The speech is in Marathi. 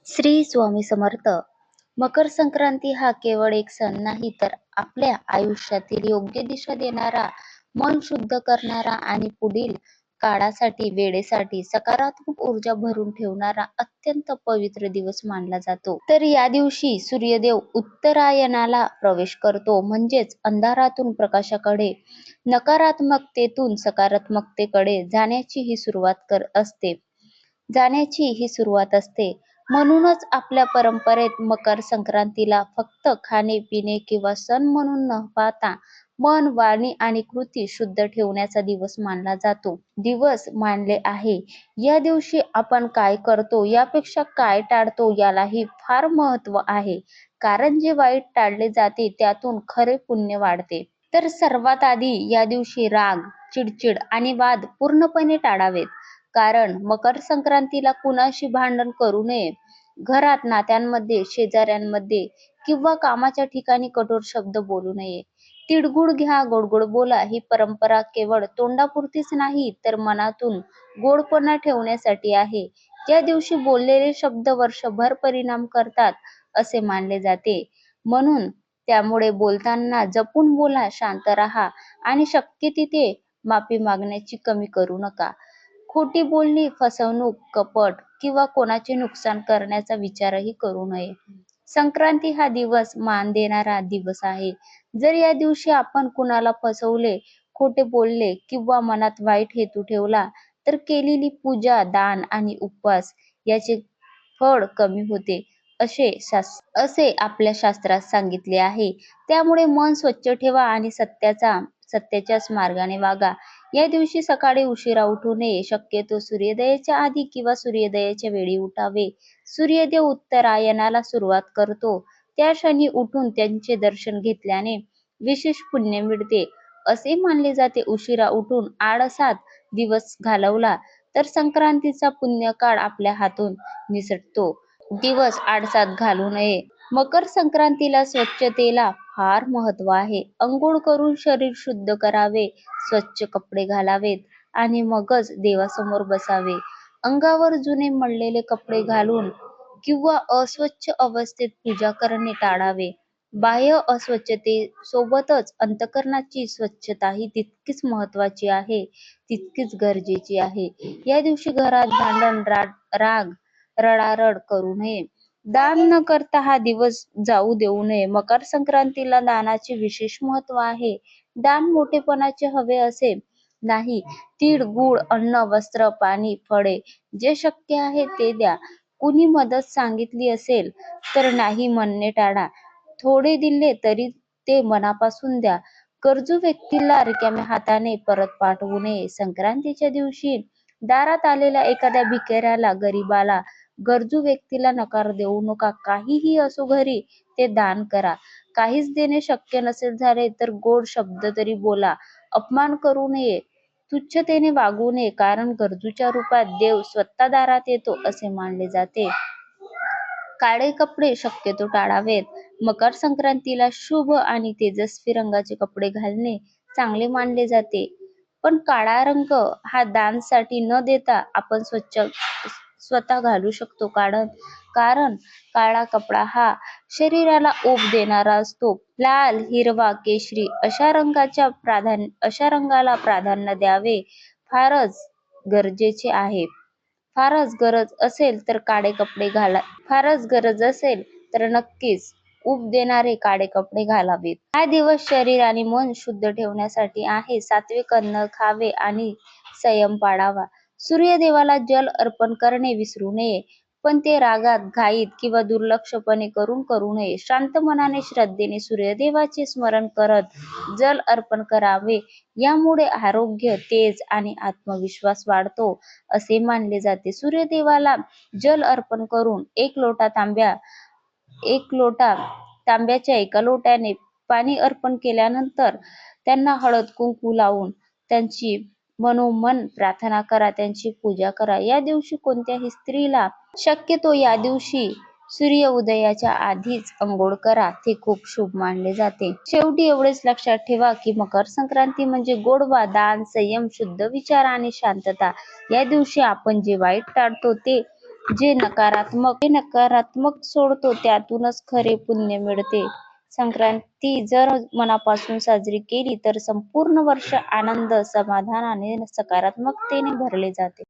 श्री स्वामी समर्थ. मकर संक्रांती हा केवळ एक सण नाही, तर आपल्या आयुष्यातील योग्य दिशा देणारा, मन शुद्ध करणारा आणि पुढील काळासाठी वेळेसाठी सकारात्मक ऊर्जा भरून ठेवणारा अत्यंत पवित्र दिवस मानला जातो. तर या दिवशी सूर्यदेव उत्तरायणाला प्रवेश करतो, म्हणजेच अंधारातून प्रकाशाकडे, नकारात्मकतेतून सकारात्मकतेकडे जाण्याची ही सुरुवात असते. म्हणूनच आपल्या परंपरेत मकर संक्रांतीला फक्त खाणे पिणे किंवा सण म्हणून न पाहता मन, वाणी आणि कृती शुद्ध ठेवण्याचा दिवस मानले आहे. या दिवशी आपण काय करतो यापेक्षा काय टाळतो यालाही फार महत्त्व आहे, कारण जे वाईट टाळले जाते त्यातून खरे पुण्य वाढते. तर सर्वात आधी या दिवशी राग, चिडचिड आणि वाद पूर्णपणे टाळावेत, कारण मकर संक्रांतीला कुणाशी भांडण करू नये. घरात, नात्यांमध्ये, शेजाऱ्यांमध्ये किंवा कामाच्या ठिकाणी कठोर शब्द बोलू नये. तिळगुळ घ्या, गोड बोला ही परंपरा केवळ तोंडापुरतीच नाही, तर मनातून गोडपणा ठेवण्यासाठी आहे. या दिवशी बोललेले शब्द वर्षभर परिणाम करतात असे मानले जाते. म्हणून त्यामुळे बोलताना जपून बोला, शांत राहा आणि शक्य तिथे माफी मागण्याची कमी करू नका. खोटी बोलणी, फसवणूक, कपट किंवा कोणाचे नुकसान करण्याचा विचारही करू नये. संक्रांती हा दिवस मान देणारा दिवस आहे. जर या दिवशी आपण कुणाला फसवले, खोटे बोलले किंवा मनात वाईट हेतू ठेवला, तर केलेली पूजा, दान आणि उपवास याचे फळ कमी होते असे आपल्या शास्त्रात सांगितले आहे. त्यामुळे मन स्वच्छ ठेवा आणि सत्याच्याच मार्गाने वागा. या दिवशी सकाळी उशिरा उठू नये. शक्यतो सूर्योदयाच्या आधी किंवा सूर्योदयाच्या वेळी उठावे. सूर्यदेव उत्तरायणाला सुरुवात करतो त्या क्षणी उठून त्यांचे दर्शन घेतल्याने विशेष पुण्य मिळते असे मानले जाते. उशिरा उठून आळसात दिवस घालवला तर संक्रांतीचा पुण्यकाळ आपल्या हातून निसटतो. दिवस आळसात घालवू नये. मकर संक्रांतीला स्वच्छतेला फार महत्त्व आहे. अंघोळ करून शरीर शुद्ध करावे, स्वच्छ कपडे घालावेत आणि मगच देवासमोर बसावे. अंगावर जुने मळलेले कपडे घालून किंवा अस्वच्छ अवस्थेत पूजा करणे टाळावे. बाह्य अस्वच्छतेसोबतच अंतःकरणाची स्वच्छताही तितकीच महत्त्वाची आहे, तितकीच गरजेची आहे. या दिवशी घरात भांडण, राग, रडारड करू नये. दान न करता हा दिवस जाऊ देऊ नये. मकर संक्रांतीला दानाचे विशेष महत्त्व आहे. दान मोठेपणाचे हवे असे नाही. तीळ, गूळ, अन्न, वस्त्र, पाणी, फळे जे शक्य आहे ते द्या. कुणी मदत सांगितली असेल तर नाही म्हणणे टाळा. थोडे दिले तरी ते मनापासून द्या. गरजू व्यक्तीला रिकाम्या हाताने परत पाठवू नये. संक्रांतीच्या दिवशी दारात आलेल्या एखाद्या भिकाऱ्याला, गरीबाला, गरजू व्यक्तीला नकार देऊ नका. काहीही असो घरी, ते दान करा. काहीच देणे शक्य नसेल झाले तर गोड शब्द तरी बोला. अपमान करू नये, तुच्छतेने वागू नये, कारण गरजूच्या रूपात देव स्वतः दारात येतो असे मानले जाते. काळे कपडे शक्यतो टाळावेत. मकर संक्रांतीला शुभ आणि तेजस्वी रंगाचे कपडे घालणे चांगले मानले जाते. पण काळा रंग हा दानसाठी न देता आपण स्वतः घालू शकतो, कारण काळा कपडा हा शरीराला ओप देणारा असतो. लाल, हिरवा, केशरी अशा रंगाला प्राधान्य द्यावे. फारच गरज असेल तर फारच गरज असेल तर नक्कीच ऊब देणारे काळे कपडे घालावेत. हा दिवस शरीर आणि मन शुद्ध ठेवण्यासाठी आहे. सात्विक अन्न खावे आणि संयम पाळावा. सूर्यदेवाला जल अर्पण करणे विसरू नये, पण ते रागात, घाईत किंवा दुर्लक्षपणे करू नये. शांत मनाने, श्रद्धेने सूर्यदेवाचे स्मरण करत जल अर्पण करावे. यामुळे आरोग्य, तेज आणि आत्मविश्वास वाढतो असे मानले जाते. सूर्यदेवाला जल अर्पण करून एक लोटा तांब्याच्या एका लोट्याने पाणी अर्पण केल्यानंतर त्यांना हळद कुंकू लावून त्यांची मनोमन प्रार्थना करा, त्यांची पूजा करा. या दिवशी कोणत्याही स्त्रीला शक्यतो या दिवशी सूर्य उदयाच्या आधीच अंघोळ करा, ते खूप शुभ मानले जाते. शेवटी एवढेच लक्षात ठेवा की मकर संक्रांती म्हणजे गोडवा, दान, संयम, शुद्ध विचार आणि शांतता. या दिवशी आपण जे वाईट टाळतो ते जे नकारात्मक सोडतो त्यातूनच खरे पुण्य मिळते. संक्रांती जर मनापासून साजरी केली तर संपूर्ण वर्ष आनंद, समाधान आणि सकारात्मकतेने भरले जाते.